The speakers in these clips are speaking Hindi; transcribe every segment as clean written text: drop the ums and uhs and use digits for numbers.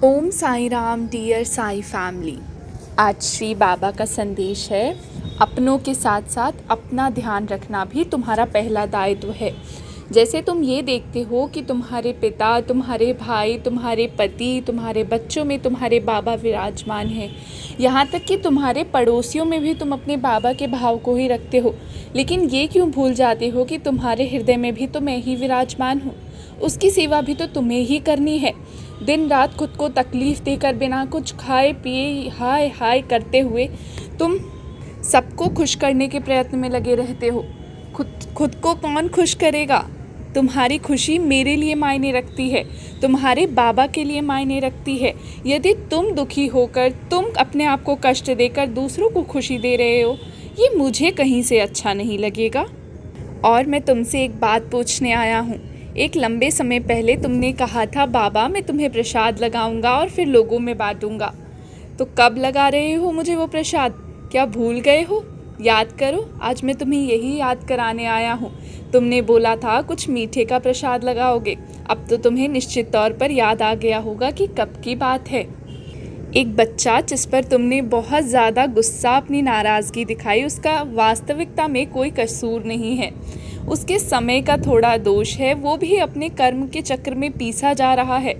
ओम साई राम डियर साई फैमिली। आज श्री बाबा का संदेश है, अपनों के साथ साथ अपना ध्यान रखना भी तुम्हारा पहला दायित्व है। जैसे तुम ये देखते हो कि तुम्हारे पिता, तुम्हारे भाई, तुम्हारे पति, तुम्हारे बच्चों में तुम्हारे बाबा विराजमान हैं, यहाँ तक कि तुम्हारे पड़ोसियों में भी तुम अपने बाबा के भाव को ही रखते हो। लेकिन ये क्यों भूल जाते हो कि तुम्हारे हृदय में भी तो मैं ही विराजमान हूँ। उसकी सेवा भी तो तुम्हें ही करनी है। दिन रात खुद को तकलीफ़ देकर, बिना कुछ खाए पिए, हाय हाय करते हुए तुम सबको खुश करने के प्रयत्न में लगे रहते हो। खुद को कौन खुश करेगा। तुम्हारी खुशी मेरे लिए मायने रखती है, तुम्हारे बाबा के लिए मायने रखती है। यदि तुम दुखी होकर, तुम अपने आप को कष्ट देकर दूसरों को खुशी दे रहे हो, ये मुझे कहीं से अच्छा नहीं लगेगा। और मैं तुमसे एक बात पूछने आया हूँ। एक लंबे समय पहले तुमने कहा था, बाबा मैं तुम्हें प्रसाद लगाऊंगा और फिर लोगों में बांटूंगा। तो कब लगा रहे हो मुझे वो प्रसाद? क्या भूल गए हो? याद करो, आज मैं तुम्हें यही याद कराने आया हूँ। तुमने बोला था कुछ मीठे का प्रसाद लगाओगे। अब तो तुम्हें निश्चित तौर पर याद आ गया होगा कि कब की बात है। एक बच्चा जिस पर तुमने बहुत ज़्यादा गुस्सा, अपनी नाराज़गी दिखाई, उसका वास्तविकता में कोई कसूर नहीं है। उसके समय का थोड़ा दोष है। वो भी अपने कर्म के चक्र में पीसा जा रहा है,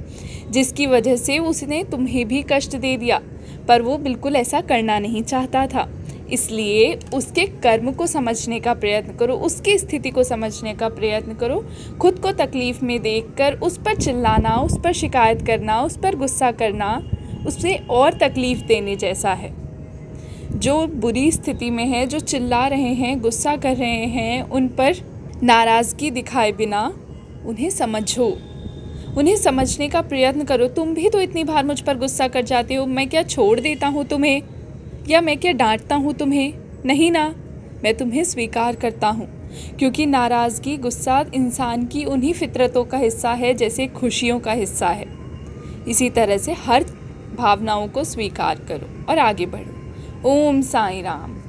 जिसकी वजह से उसने तुम्हें भी कष्ट दे दिया। पर वो बिल्कुल ऐसा करना नहीं चाहता था। इसलिए उसके कर्म को समझने का प्रयत्न करो, उसकी स्थिति को समझने का प्रयत्न करो। खुद को तकलीफ़ में देखकर उस पर चिल्लाना, उस पर शिकायत करना, उस पर गुस्सा करना, उसे और तकलीफ़ देने जैसा है। जो बुरी स्थिति में है, जो चिल्ला रहे हैं, गुस्सा कर रहे हैं, उन पर नाराज़गी दिखाए बिना उन्हें समझो, उन्हें समझने का प्रयत्न करो। तुम भी तो इतनी बार मुझ पर गुस्सा कर जाते हो। मैं क्या छोड़ देता हूँ तुम्हें, या मैं क्या डांटता हूँ तुम्हें? नहीं ना, मैं तुम्हें स्वीकार करता हूँ, क्योंकि नाराज़गी, गुस्सा इंसान की उन्हीं फितरतों का हिस्सा है जैसे खुशियों का हिस्सा है। इसी तरह से हर भावनाओं को स्वीकार करो और आगे बढ़ो। ओम साई राम।